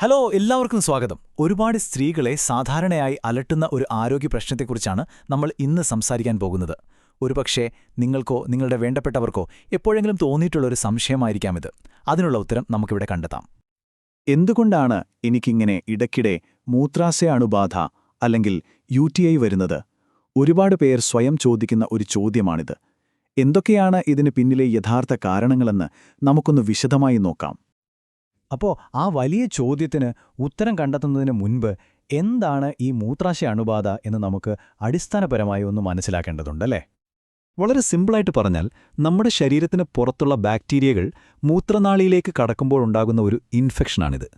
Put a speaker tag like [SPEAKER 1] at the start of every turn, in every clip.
[SPEAKER 1] Hello, എല്ലാവർക്കും സ്വാഗതം. ഒരുപാട് സ്ത്രീകളെ സാധാരണയായി അലട്ടുന്ന ഒരു ആരോഗ്യ പ്രശ്നത്തെക്കുറിച്ചാണ് നമ്മൾ ഇന്ന് സംസാരിക്കാൻ പോകുന്നത്. ഒരുപക്ഷേ നിങ്ങൾക്കോ നിങ്ങളുടെ വേണ്ടപ്പെട്ടവർക്കോ എപ്പോഴെങ്കിലും തോന്നിയിട്ടുള്ളൊരു സംശയമായിരിക്കാം ഇത്. അതിനുള്ള ഉത്തരം നമുക്കിവിടെ കണ്ടെത്താം. എന്തുകൊണ്ടാണ് എനിക്കിങ്ങനെ ഇടയ്ക്കിടെ മൂത്രാശയ അണുബാധ അല്ലെങ്കിൽ UTI വരുന്നത്? ഒരുപാട് പേർ സ്വയം ചോദിക്കുന്ന ഒരു ചോദ്യമാണിത്. എന്തൊക്കെയാണ് ഇതിന് പിന്നിലെ യഥാർത്ഥ കാരണങ്ങളെന്ന് നമുക്കൊന്ന് വിശദമായി നോക്കാം. അപ്പോൾ ആ വലിയ ചോദ്യത്തിന് ഉത്തരം കണ്ടെത്തുന്നതിന് മുൻപ് എന്താണ് ഈ മൂത്രാശയ അണുബാധ എന്ന് നമുക്ക് അടിസ്ഥാനപരമായി ഒന്ന് മനസ്സിലാക്കേണ്ടതുണ്ടല്ലേ? വളരെ സിമ്പിളായിട്ട് പറഞ്ഞാൽ, നമ്മുടെ ശരീരത്തിന് പുറത്തുള്ള ബാക്ടീരിയകൾ മൂത്രനാളിയിലേക്ക് കടക്കുമ്പോഴുണ്ടാകുന്ന ഒരു ഇൻഫെക്ഷനാണിത്.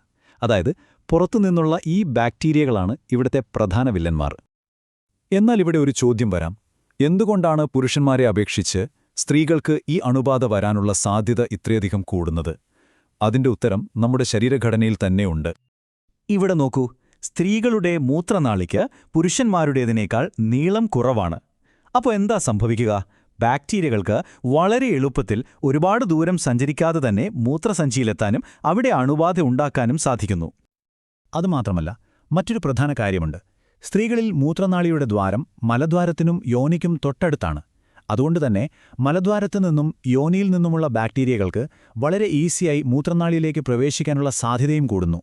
[SPEAKER 1] അതായത് പുറത്തുനിന്നുള്ള ഈ ബാക്ടീരിയകളാണ് ഇവിടുത്തെ പ്രധാന വില്ലന്മാർ. എന്നാൽ ഇവിടെ ഒരു ചോദ്യം വരാം. എന്തുകൊണ്ടാണ് പുരുഷന്മാരെ അപേക്ഷിച്ച് സ്ത്രീകൾക്ക് ഈ അണുബാധ വരാനുള്ള സാധ്യത ഇത്രയധികം കൂടുന്നത്? അതിന്റെ ഉത്തരം നമ്മുടെ ശരീരഘടനയിൽ തന്നെയുണ്ട്. ഇവിടെ നോക്കൂ, സ്ത്രീകളുടെ മൂത്രനാളിക്ക് പുരുഷന്മാരുടേതിനേക്കാൾ നീളം കുറവാണ്. അപ്പോൾ എന്താ സംഭവിക്കുക? ബാക്ടീരിയകൾക്ക് വളരെ എളുപ്പത്തിൽ ഒരുപാട് ദൂരം സഞ്ചരിക്കാതെ തന്നെ മൂത്രസഞ്ചിയിലെത്താനും അവിടെ അണുബാധ ഉണ്ടാക്കാനും സാധിക്കുന്നു. അതുമാത്രമല്ല, മറ്റൊരു പ്രധാന കാര്യമുണ്ട്. സ്ത്രീകളിൽ മൂത്രനാളിയുടെ ദ്വാരം മലദ്വാരത്തിനും യോനിക്കും തൊട്ടടുത്താണ്. അതുകൊണ്ടുതന്നെ മലദ്വാരത്തു നിന്നും യോനിയിൽ നിന്നുമുള്ള ബാക്ടീരിയകൾക്ക് വളരെ ഈസിയായി മൂത്രനാളിയിലേക്ക് പ്രവേശിക്കാനുള്ള സാധ്യതയും കൂടുന്നു.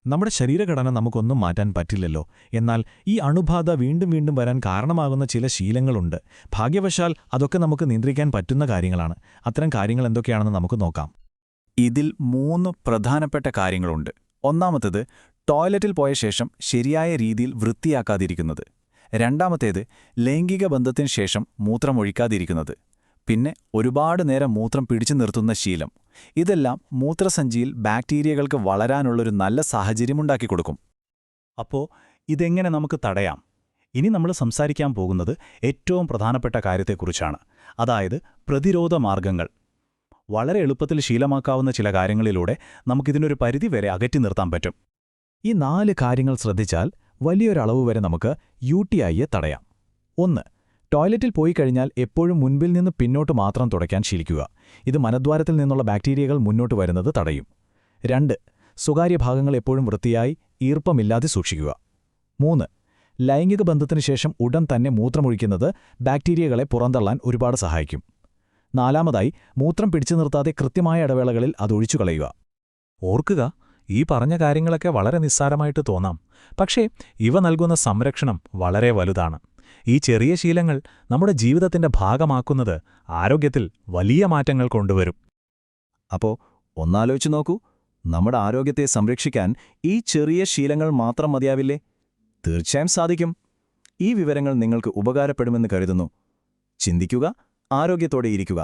[SPEAKER 1] നമ്മുടെ ശരീരഘടന നമുക്കൊന്നും മാറ്റാൻ പറ്റില്ലല്ലോ. എന്നാൽ ഈ അണുബാധ വീണ്ടും വീണ്ടും വരാൻ കാരണമാകുന്ന ചില ശീലങ്ങളുണ്ട്. ഭാഗ്യവശാൽ അതൊക്കെ നമുക്ക് നിയന്ത്രിക്കാൻ പറ്റുന്ന കാര്യങ്ങളാണ്. അത്തരം കാര്യങ്ങൾ എന്തൊക്കെയാണെന്ന് നമുക്ക് നോക്കാം. ഇതിൽ 3 പ്രധാനപ്പെട്ട കാര്യങ്ങളുണ്ട്. ഒന്നാമത്തേത്, ടോയ്ലറ്റിൽ പോയ ശേഷം ശരിയായ രീതിയിൽ വൃത്തിയാക്കാതിരിക്കുന്നത്. രണ്ടാമത്തേത്, ലൈംഗിക ബന്ധത്തിന് ശേഷം മൂത്രമൊഴിക്കാതിരിക്കുന്നത്. പിന്നെ ഒരുപാട് നേരം മൂത്രം പിടിച്ചു നിർത്തുന്ന ശീലം. ഇതെല്ലാം മൂത്രസഞ്ചിയിൽ ബാക്ടീരിയകൾക്ക് വളരാനുള്ളൊരു നല്ല സാഹചര്യമുണ്ടാക്കി കൊടുക്കും. അപ്പോൾ ഇതെങ്ങനെ നമുക്ക് തടയാം? ഇനി നമ്മൾ സംസാരിക്കാൻ പോകുന്നത് ഏറ്റവും പ്രധാനപ്പെട്ട കാര്യത്തെക്കുറിച്ചാണ്. അതായത് പ്രതിരോധ മാർഗങ്ങൾ. വളരെ എളുപ്പത്തിൽ ശീലമാക്കാവുന്ന ചില കാര്യങ്ങളിലൂടെ നമുക്കിതിനൊരു പരിധിവരെ അകറ്റി നിർത്താൻ പറ്റും. ഈ 4 കാര്യങ്ങൾ ശ്രദ്ധിച്ചാൽ വലിയൊരളവ് വരെ നമുക്ക് UTIയെ തടയാം. 1. ടോയ്ലറ്റിൽ പോയി കഴിഞ്ഞാൽ എപ്പോഴും മുൻപിൽ നിന്ന് പിന്നോട്ട് മാത്രം തുടയ്ക്കാൻ ശീലിക്കുക. ഇത് മലദ്വാരത്തിൽ നിന്നുള്ള ബാക്ടീരിയകൾ മുന്നോട്ട് വരുന്നത് തടയും. 2. സ്വകാര്യ ഭാഗങ്ങൾ എപ്പോഴും വൃത്തിയായി ഈർപ്പമില്ലാതെ സൂക്ഷിക്കുക. 3. ലൈംഗിക ബന്ധത്തിനു ശേഷം ഉടൻ തന്നെ മൂത്രമൊഴിക്കുന്നത് ബാക്ടീരിയകളെ പുറന്തള്ളാൻ ഒരുപാട് സഹായിക്കും. 4. മൂത്രം പിടിച്ചു നിർത്താതെ കൃത്യമായ ഇടവേളകളിൽ അതൊഴിച്ചു കളയുക. ഓർക്കുക, ഈ പറഞ്ഞ കാര്യങ്ങളൊക്കെ വളരെ നിസ്സാരമായിട്ട് തോന്നാം. പക്ഷേ ഇവ നൽകുന്ന സംരക്ഷണം വളരെ വലുതാണ്. ഈ ചെറിയ ശീലങ്ങൾ നമ്മുടെ ജീവിതത്തിന്റെ ഭാഗമാക്കുന്നത് ആരോഗ്യത്തിൽ വലിയ മാറ്റങ്ങൾ കൊണ്ടുവരും. അപ്പോൾ ഒന്നാലോചിച്ചു നോക്കൂ, നമ്മുടെ ആരോഗ്യത്തെ സംരക്ഷിക്കാൻ ഈ ചെറിയ ശീലങ്ങൾ മാത്രം മതിയാവില്ലേ? തീർച്ചയായും സാധിക്കും. ഈ വിവരങ്ങൾ നിങ്ങൾക്ക് ഉപകാരപ്പെടുമെന്ന് കരുതുന്നു. ചിന്തിക്കുക, ആരോഗ്യത്തോടെ ഇരിക്കുക.